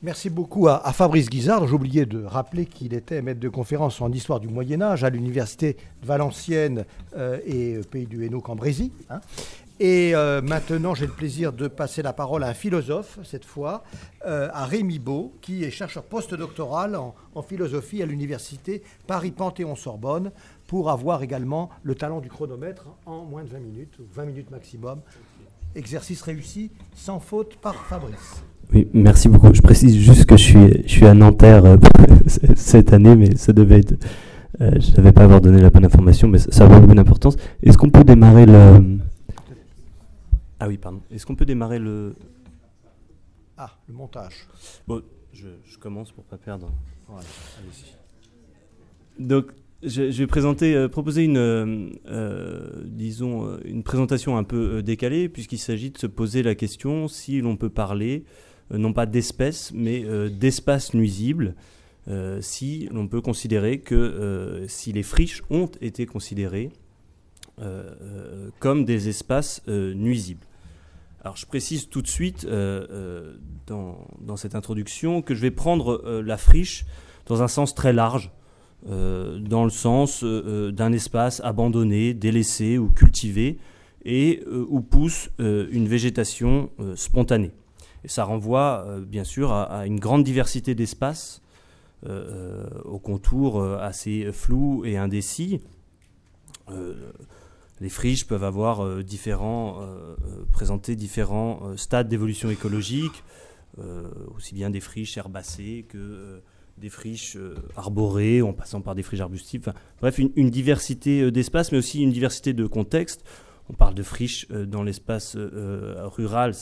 Merci beaucoup à Fabrice Guizard. J'ai oublié de rappeler qu'il était maître de conférence en histoire du Moyen-Âge à l'université de Valenciennes et Pays du Hainaut Cambrésis. Hein. Et maintenant, j'ai le plaisir de passer la parole à un philosophe, cette fois, à Rémi Baud, qui est chercheur postdoctoral en philosophie à l'université Paris-Panthéon-Sorbonne, pour avoir également le talent du chronomètre en moins de 20 minutes, ou 20 minutes maximum. Exercice réussi, sans faute, par Fabrice. Oui, merci beaucoup. Je précise juste que je suis à Nanterre cette année, mais ça devait être... je ne devais pas avoir donné la bonne information, mais ça a beaucoup d'importance. Est-ce qu'on peut démarrer le... Ah oui, pardon. Est-ce qu'on peut démarrer le... Ah, le montage. Bon, je commence pour ne pas perdre. Voilà, allez-y. Donc, je vais proposer une présentation un peu décalée, puisqu'il s'agit de se poser la question si l'on peut parler, non pas d'espèces, mais d'espaces nuisibles, si l'on peut considérer que si les friches ont été considérées comme des espaces nuisibles. Alors je précise tout de suite dans cette introduction que je vais prendre la friche dans un sens très large, dans le sens d'un espace abandonné, délaissé ou cultivé, et où pousse une végétation spontanée. Et ça renvoie bien sûr à une grande diversité d'espaces, aux contours assez flous et indécis. Les friches peuvent avoir présenter différents stades d'évolution écologique, aussi bien des friches herbacées que des friches arborées, en passant par des friches arbustives. Enfin, bref, une diversité d'espaces, mais aussi une diversité de contextes. On parle de friches dans l'espace rural,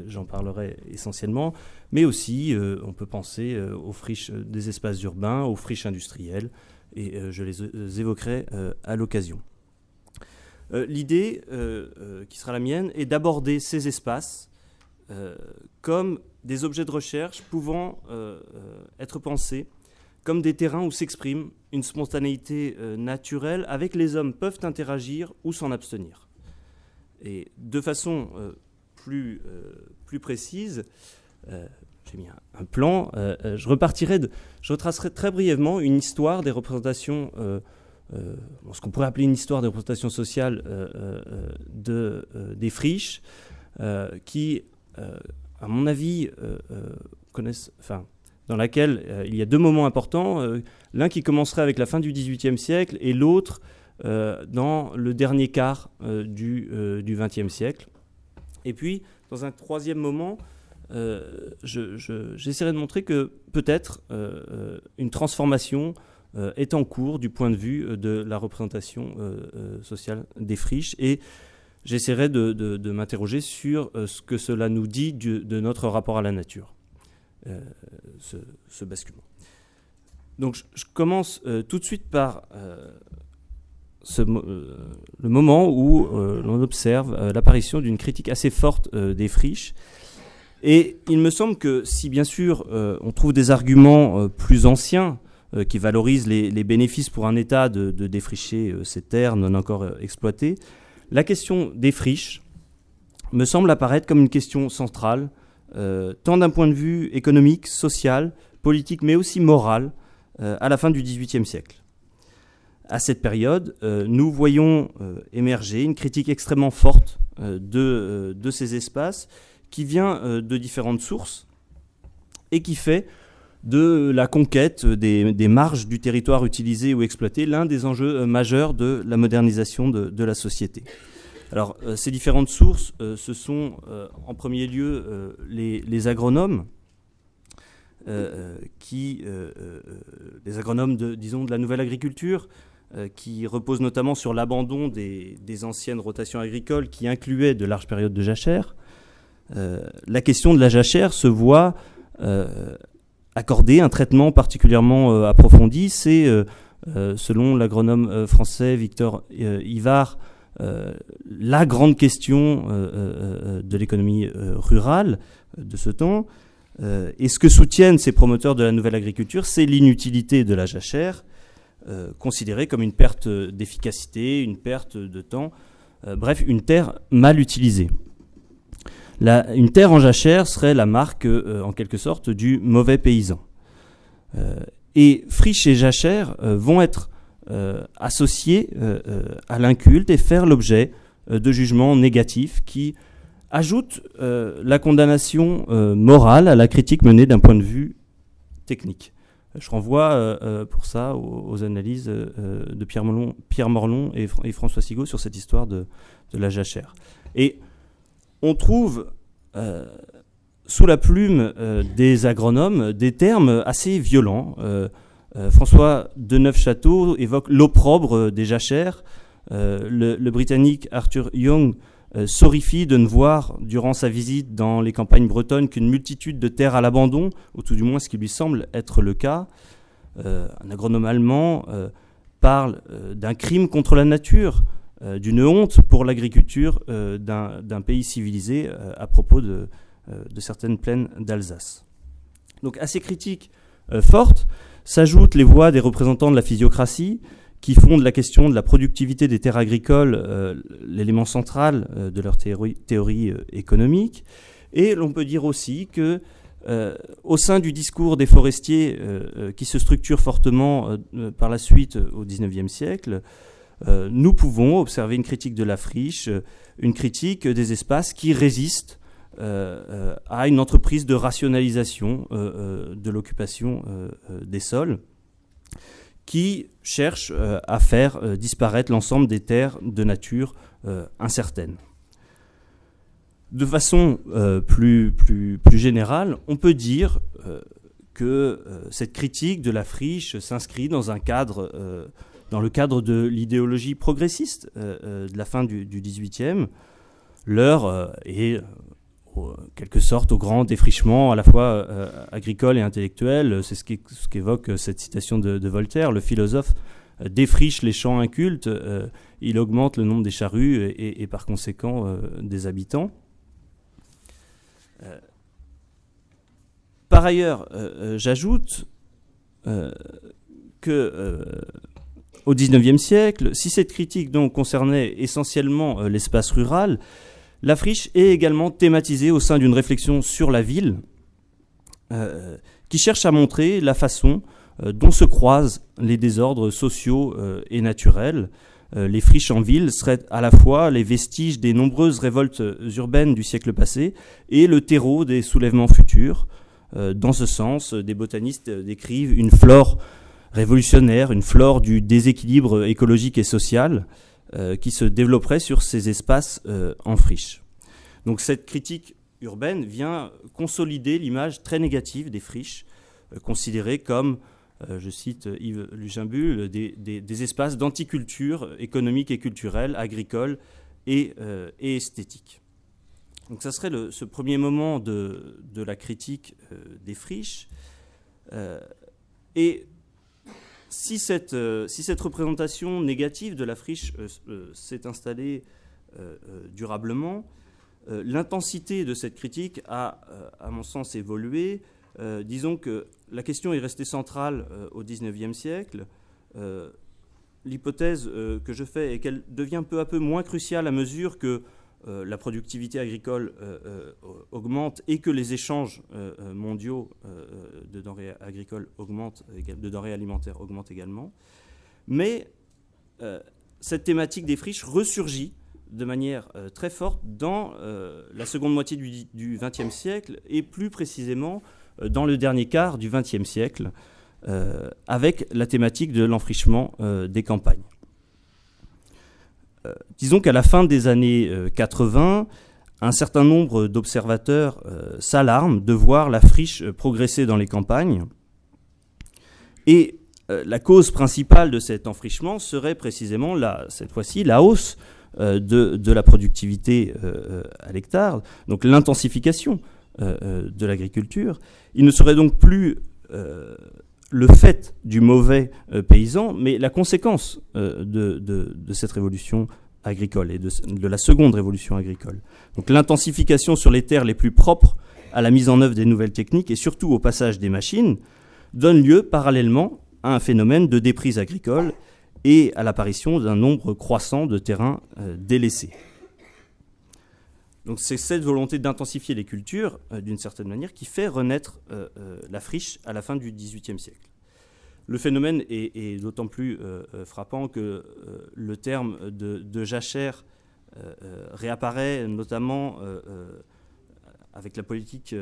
j'en parlerai essentiellement, mais aussi on peut penser aux friches des espaces urbains, aux friches industrielles, et je les évoquerai à l'occasion. L'idée qui sera la mienne est d'aborder ces espaces comme des objets de recherche pouvant être pensés comme des terrains où s'exprime une spontanéité naturelle avec les hommes peuvent interagir ou s'en abstenir. Et de façon plus précise, j'ai mis un plan, je retracerai très brièvement une histoire des représentations, ce qu'on pourrait appeler une histoire des représentations sociales des friches, qui, à mon avis, dans laquelle il y a deux moments importants, l'un qui commencerait avec la fin du XVIIIe siècle et l'autre dans le dernier quart du XXe siècle. Et puis, dans un troisième moment, j'essaierai de montrer que peut-être une transformation est en cours du point de vue de la représentation sociale des friches, et j'essaierai de m'interroger sur ce que cela nous dit de notre rapport à la nature, ce basculement. Donc je commence tout de suite par le moment où l'on observe l'apparition d'une critique assez forte des friches. Et il me semble que si bien sûr on trouve des arguments plus anciens qui valorisent les bénéfices pour un État de défricher ces terres non encore exploitées, la question des friches me semble apparaître comme une question centrale, tant d'un point de vue économique, social, politique, mais aussi moral, à la fin du XVIIIe siècle. À cette période, nous voyons émerger une critique extrêmement forte de ces espaces qui vient de différentes sources et qui fait de la conquête des marges du territoire utilisé ou exploité l'un des enjeux majeurs de la modernisation de la société. Alors, ces différentes sources, ce sont en premier lieu les agronomes, les agronomes de la nouvelle agriculture, qui reposent notamment sur l'abandon des anciennes rotations agricoles qui incluaient de larges périodes de jachère. La question de la jachère se voit accorder un traitement particulièrement approfondi. C'est, selon l'agronome français Victor Yvart, la grande question de l'économie rurale de ce temps. Et ce que soutiennent ces promoteurs de la nouvelle agriculture, c'est l'inutilité de la jachère, considérée comme une perte d'efficacité, une perte de temps, bref, une terre mal utilisée. Une terre en jachère serait la marque, en quelque sorte, du mauvais paysan. Et friche et jachère vont être associés à l'inculte et faire l'objet de jugements négatifs qui ajoutent la condamnation morale à la critique menée d'un point de vue technique. Je renvoie pour ça aux analyses de Pierre Morlon et François Sigaud sur cette histoire de la jachère. Et on trouve sous la plume des agronomes des termes assez violents. François de Neufchâteau évoque l'opprobre des jachères. Le Britannique Arthur Young s'horrifie de ne voir, durant sa visite dans les campagnes bretonnes, qu'une multitude de terres à l'abandon, ou tout du moins ce qui lui semble être le cas. Un agronome allemand parle d'un crime contre la nature, d'une honte pour l'agriculture d'un pays civilisé à propos de certaines plaines d'Alsace. Donc à ces critiques fortes s'ajoutent les voix des représentants de la physiocratie qui font de la question de la productivité des terres agricoles l'élément central de leur théorie économique. Et l'on peut dire aussi que au sein du discours des forestiers qui se structure fortement par la suite au XIXe siècle, nous pouvons observer une critique de la friche, une critique des espaces qui résistent à une entreprise de rationalisation de l'occupation des sols, qui cherche à faire disparaître l'ensemble des terres de nature incertaine. De façon plus générale, on peut dire que cette critique de la friche s'inscrit dans le cadre de l'idéologie progressiste de la fin du XVIIIe. L'heure est en quelque sorte au grand défrichement à la fois agricole et intellectuel. C'est ce qu'évoque cette citation de Voltaire. Le philosophe défriche les champs incultes, il augmente le nombre des charrues et par conséquent des habitants. Par ailleurs, j'ajoute que au XIXe siècle, si cette critique donc concernait essentiellement l'espace rural, la friche est également thématisée au sein d'une réflexion sur la ville qui cherche à montrer la façon dont se croisent les désordres sociaux et naturels. Les friches en ville seraient à la fois les vestiges des nombreuses révoltes urbaines du siècle passé et le terreau des soulèvements futurs. Dans ce sens, des botanistes décrivent une flore révolutionnaire, une flore du déséquilibre écologique et social qui se développerait sur ces espaces en friche. Donc cette critique urbaine vient consolider l'image très négative des friches, considérées comme, je cite Yves Lugimbul, des espaces d'anticulture économique et culturelle, agricole et esthétique. Donc ça serait ce premier moment de la critique des friches. Et si cette représentation négative de la friche s'est installée durablement, l'intensité de cette critique a, à mon sens, évolué. Disons que la question est restée centrale au XIXe siècle. L'hypothèse que je fais est qu'elle devient peu à peu moins cruciale à mesure que la productivité agricole augmente et que les échanges mondiaux de denrées agricoles augmentent, de denrées alimentaires augmentent également. Mais cette thématique des friches ressurgit de manière très forte dans la seconde moitié du XXe siècle et plus précisément dans le dernier quart du XXe siècle avec la thématique de l'enfrichement des campagnes. Disons qu'à la fin des années 80, un certain nombre d'observateurs s'alarment de voir la friche progresser dans les campagnes. Et la cause principale de cet enfrichement serait précisément, cette fois-ci, la hausse de la productivité à l'hectare, donc l'intensification de l'agriculture. Il ne serait donc plus le fait du mauvais paysan, mais la conséquence de cette révolution agricole et de la seconde révolution agricole. Donc l'intensification sur les terres les plus propres à la mise en œuvre des nouvelles techniques et surtout au passage des machines donne lieu parallèlement à un phénomène de déprise agricole et à l'apparition d'un nombre croissant de terrains délaissés. Donc c'est cette volonté d'intensifier les cultures, d'une certaine manière, qui fait renaître la friche à la fin du XVIIIe siècle. Le phénomène est d'autant plus frappant que le terme de jachère réapparaît notamment avec la politique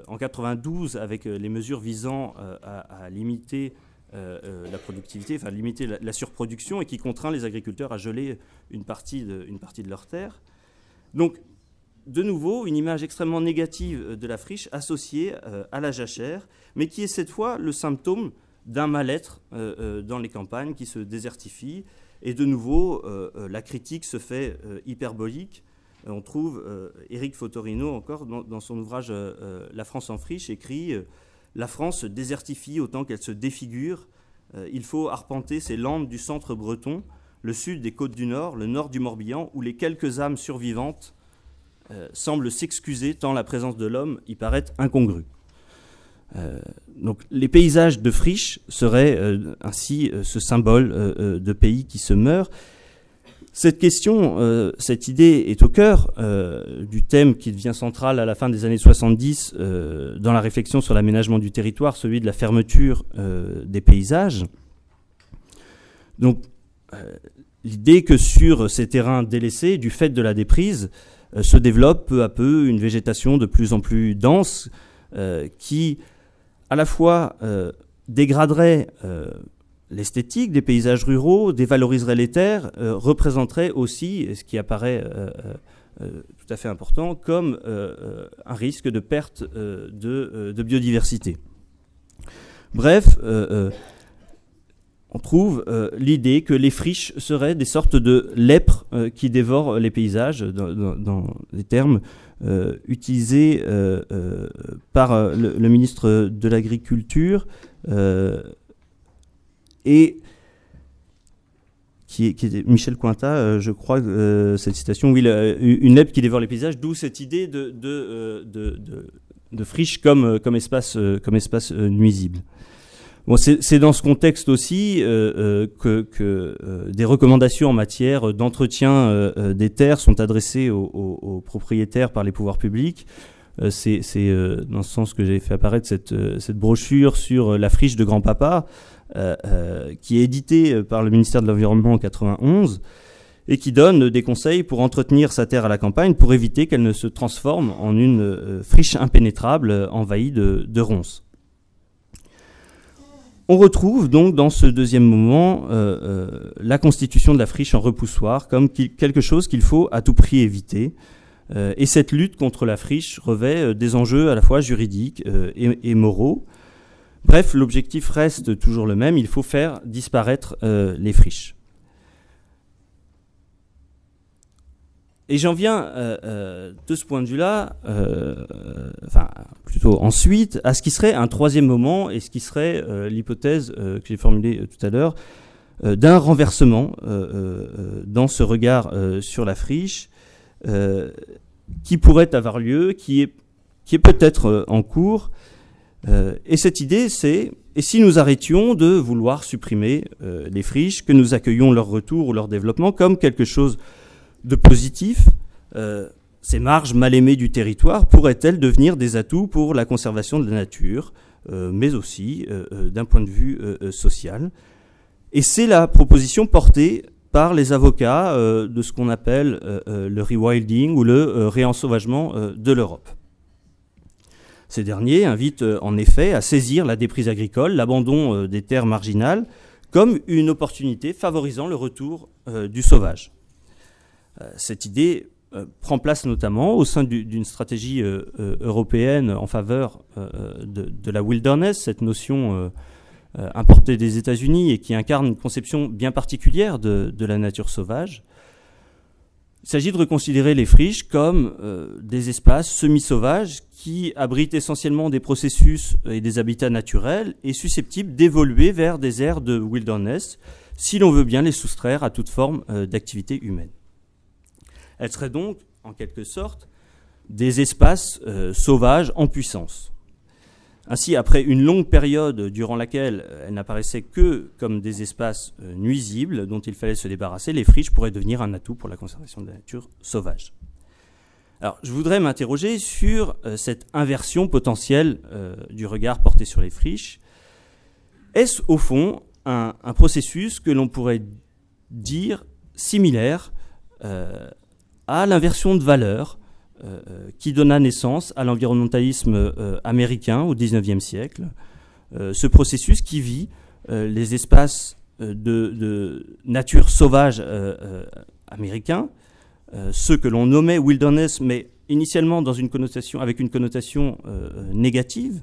en 92, avec les mesures visant à limiter la productivité, enfin limiter la surproduction, et qui contraint les agriculteurs à geler une partie de leurs terres. Donc, de nouveau, une image extrêmement négative de la friche associée à la jachère, mais qui est cette fois le symptôme d'un mal-être dans les campagnes qui se désertifient. Et de nouveau, la critique se fait hyperbolique. On trouve Éric Fotorino encore dans son ouvrage La France en friche écrit la France se désertifie autant qu'elle se défigure. Il faut arpenter ces landes du centre breton, le sud des côtes du Nord, le nord du Morbihan, où les quelques âmes survivantes semblent s'excuser tant la présence de l'homme y paraît incongrue. Donc les paysages de friche seraient ainsi ce symbole de pays qui se meurt. Cette question, cette idée est au cœur du thème qui devient central à la fin des années 70 dans la réflexion sur l'aménagement du territoire, celui de la fermeture des paysages. Donc l'idée que sur ces terrains délaissés, du fait de la déprise, se développe peu à peu une végétation de plus en plus dense qui à la fois dégraderait l'esthétique des paysages ruraux, dévaloriserait les terres, représenterait aussi, ce qui apparaît tout à fait important, comme un risque de perte de biodiversité. Bref, on trouve l'idée que les friches seraient des sortes de lèpres qui dévorent les paysages, dans les termes utilisés par le ministre de l'Agriculture, et qui est Michel Cointat, je crois, cette citation, oui, une lèpre qui dévore les paysages, d'où cette idée de friche comme espace nuisible. Bon, c'est dans ce contexte aussi que des recommandations en matière d'entretien des terres sont adressées aux propriétaires par les pouvoirs publics. C'est dans ce sens que j'ai fait apparaître cette brochure sur la friche de grand-papa, qui est éditée par le ministère de l'Environnement en 91 et qui donne des conseils pour entretenir sa terre à la campagne pour éviter qu'elle ne se transforme en une friche impénétrable envahie de ronces. On retrouve donc dans ce deuxième moment la constitution de la friche en repoussoir comme quelque chose qu'il faut à tout prix éviter. Et cette lutte contre la friche revêt des enjeux à la fois juridiques et moraux. Bref, l'objectif reste toujours le même, il faut faire disparaître les friches. Et j'en viens de ce point de vue-là, enfin plutôt ensuite, à ce qui serait un troisième moment et ce qui serait l'hypothèse que j'ai formulée tout à l'heure d'un renversement dans ce regard sur la friche qui pourrait avoir lieu, qui est peut-être en cours. Et cette idée, c'est et si nous arrêtions de vouloir supprimer les friches, que nous accueillions leur retour ou leur développement comme quelque chose de positif, ces marges mal aimées du territoire pourraient-elles devenir des atouts pour la conservation de la nature, mais aussi d'un point de vue social. Et c'est la proposition portée par les avocats de ce qu'on appelle le rewilding ou le réensauvagement de l'Europe. Ces derniers invitent en effet à saisir la déprise agricole, l'abandon des terres marginales, comme une opportunité favorisant le retour du sauvage. Cette idée prend place notamment au sein d'une stratégie européenne en faveur de la wilderness, cette notion importée des États-Unis et qui incarne une conception bien particulière de la nature sauvage. Il s'agit de reconsidérer les friches comme des espaces semi-sauvages qui abritent essentiellement des processus et des habitats naturels et susceptibles d'évoluer vers des aires de wilderness si l'on veut bien les soustraire à toute forme d'activité humaine. Elles seraient donc, en quelque sorte, des espaces sauvages en puissance. Ainsi, après une longue période durant laquelle elles n'apparaissaient que comme des espaces nuisibles dont il fallait se débarrasser, les friches pourraient devenir un atout pour la conservation de la nature sauvage. Alors, je voudrais m'interroger sur cette inversion potentielle du regard porté sur les friches. Est-ce au fond un processus que l'on pourrait dire similaire à l'inversion de valeurs qui donna naissance à l'environnementalisme américain au XIXe siècle, ce processus qui vit les espaces de nature sauvage américains, ceux que l'on nommait wilderness, mais initialement avec une connotation négative,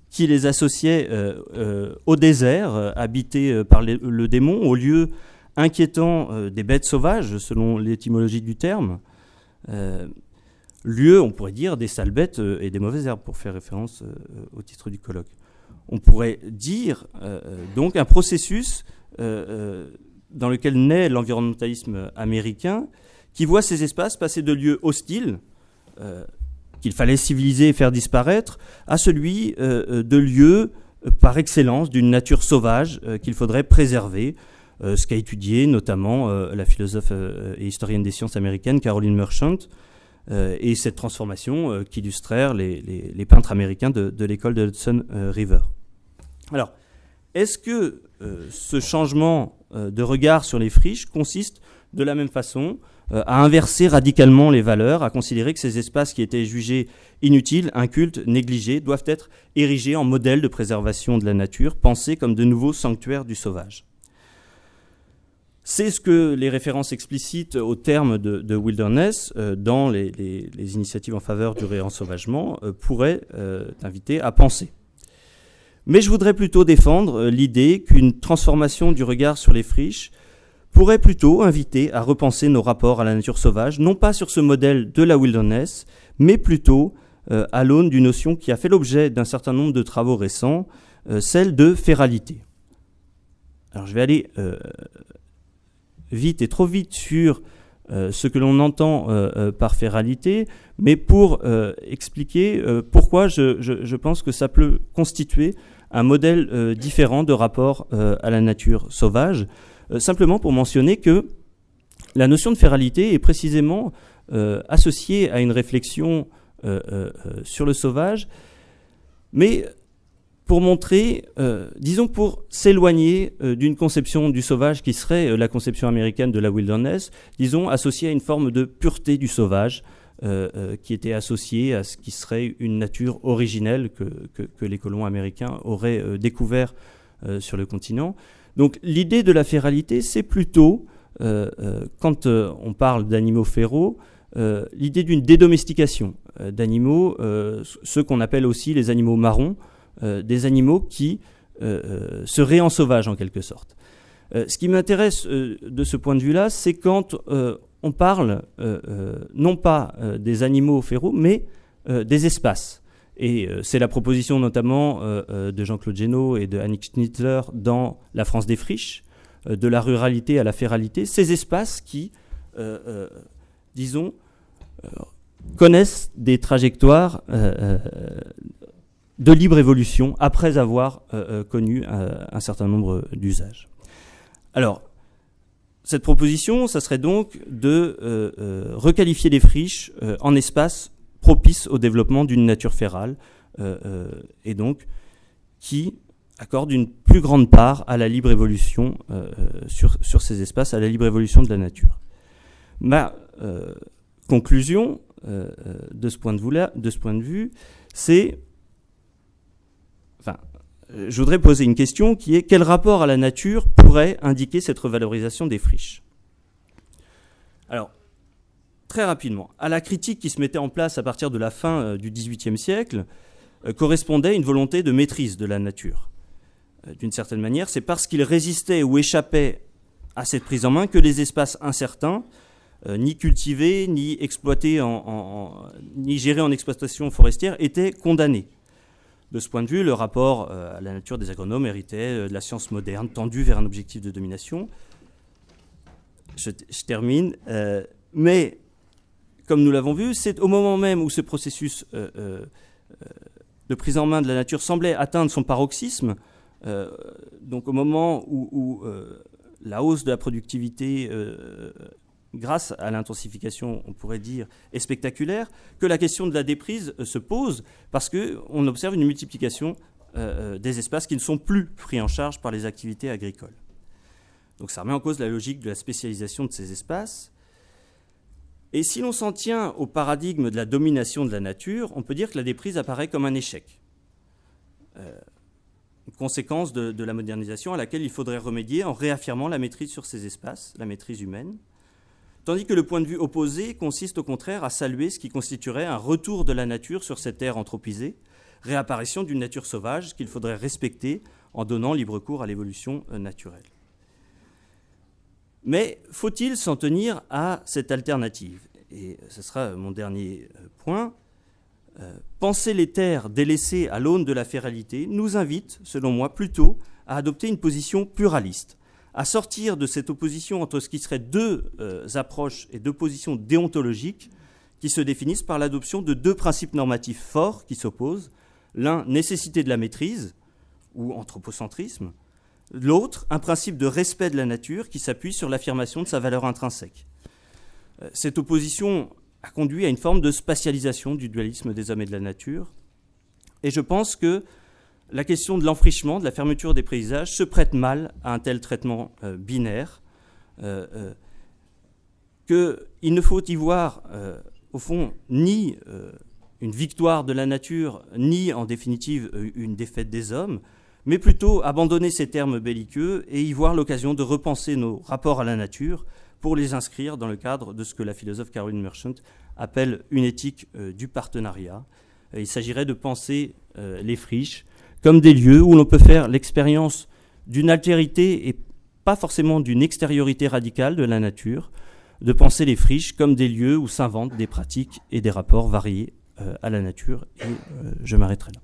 qui les associait au désert, habité par le démon, au lieu inquiétant des bêtes sauvages, selon l'étymologie du terme, lieu, on pourrait dire, des sales bêtes et des mauvaises herbes, pour faire référence au titre du colloque. On pourrait dire donc un processus dans lequel naît l'environnementalisme américain, qui voit ces espaces passer de lieux hostiles, qu'il fallait civiliser et faire disparaître, à celui de lieux par excellence d'une nature sauvage qu'il faudrait préserver, ce qu'a étudié notamment la philosophe et historienne des sciences américaine Caroline Merchant, et cette transformation qu'illustrèrent les peintres américains de l'école de Hudson River. Alors, est-ce que ce changement de regard sur les friches consiste de la même façon à inverser radicalement les valeurs, à considérer que ces espaces qui étaient jugés inutiles, incultes, négligés, doivent être érigés en modèle de préservation de la nature, pensés comme de nouveaux sanctuaires du sauvage? C'est ce que les références explicites au terme de wilderness dans les initiatives en faveur du réensauvagement pourraient inviter à penser. Mais je voudrais plutôt défendre l'idée qu'une transformation du regard sur les friches pourrait plutôt inviter à repenser nos rapports à la nature sauvage, non pas sur ce modèle de la wilderness, mais plutôt à l'aune d'une notion qui a fait l'objet d'un certain nombre de travaux récents, celle de féralité. Alors je vais aller vite et trop vite sur ce que l'on entend par féralité, mais pour expliquer pourquoi je pense que ça peut constituer un modèle différent de rapport à la nature sauvage, simplement pour mentionner que la notion de féralité est précisément associée à une réflexion sur le sauvage, mais pour montrer, disons pour s'éloigner d'une conception du sauvage qui serait la conception américaine de la wilderness, disons associée à une forme de pureté du sauvage qui était associée à ce qui serait une nature originelle que les colons américains auraient découvert sur le continent. Donc l'idée de la féralité, c'est plutôt, quand on parle d'animaux féraux, l'idée d'une dédomestication d'animaux, ceux qu'on appelle aussi les animaux marrons, des animaux qui seraient en sauvage en quelque sorte. Ce qui m'intéresse de ce point de vue-là, c'est quand on parle non pas des animaux féraux, mais des espaces. Et c'est la proposition notamment de Jean-Claude Génaud et de Annick Schnitzler dans La France des friches, de la ruralité à la féralité, ces espaces qui, disons, connaissent des trajectoires de libre évolution après avoir connu un certain nombre d'usages. Alors, cette proposition, ça serait donc de requalifier les friches en espaces propices au développement d'une nature férale et donc qui accorde une plus grande part à la libre évolution sur ces espaces, à la libre évolution de la nature. Ma conclusion de ce point de vue, c'est... Enfin, je voudrais poser une question qui est: quel rapport à la nature pourrait indiquer cette revalorisation des friches? Alors, très rapidement, à la critique qui se mettait en place à partir de la fin du XVIIIe siècle correspondait une volonté de maîtrise de la nature. D'une certaine manière, c'est parce qu'il résistait ou échappait à cette prise en main que les espaces incertains, ni cultivés, ni exploités, ni gérés en exploitation forestière, étaient condamnés. De ce point de vue, le rapport à la nature des agronomes héritait de la science moderne, tendue vers un objectif de domination. Je termine. Mais, comme nous l'avons vu, c'est au moment même où ce processus de prise en main de la nature semblait atteindre son paroxysme, donc au moment où la hausse de la productivité grâce à l'intensification, on pourrait dire, est spectaculaire, que la question de la déprise se pose parce qu'on observe une multiplication des espaces qui ne sont plus pris en charge par les activités agricoles. Donc ça remet en cause la logique de la spécialisation de ces espaces. Et si l'on s'en tient au paradigme de la domination de la nature, on peut dire que la déprise apparaît comme un échec. Une conséquence de la modernisation à laquelle il faudrait remédier en réaffirmant la maîtrise sur ces espaces, la maîtrise humaine. Tandis que le point de vue opposé consiste au contraire à saluer ce qui constituerait un retour de la nature sur cette terre anthropisée, réapparition d'une nature sauvage qu'il faudrait respecter en donnant libre cours à l'évolution naturelle. Mais faut-il s'en tenir à cette alternative? Et ce sera mon dernier point. Penser les terres délaissées à l'aune de la féralité nous invite, selon moi, plutôt à adopter une position pluraliste, à sortir de cette opposition entre ce qui serait deux approches et deux positions déontologiques qui se définissent par l'adoption de deux principes normatifs forts qui s'opposent. L'un, nécessité de la maîtrise, ou anthropocentrisme. L'autre, un principe de respect de la nature qui s'appuie sur l'affirmation de sa valeur intrinsèque. Cette opposition a conduit à une forme de spatialisation du dualisme des hommes et de la nature. Et je pense que la question de l'enfrichement, de la fermeture des paysages, se prête mal à un tel traitement binaire, qu'il ne faut y voir, au fond, ni une victoire de la nature, ni en définitive une défaite des hommes, mais plutôt abandonner ces termes belliqueux et y voir l'occasion de repenser nos rapports à la nature pour les inscrire dans le cadre de ce que la philosophe Caroline Merchant appelle une éthique du partenariat. Il s'agirait de penser les friches comme des lieux où l'on peut faire l'expérience d'une altérité et pas forcément d'une extériorité radicale de la nature, de penser les friches comme des lieux où s'inventent des pratiques et des rapports variés à la nature. Et je m'arrêterai là.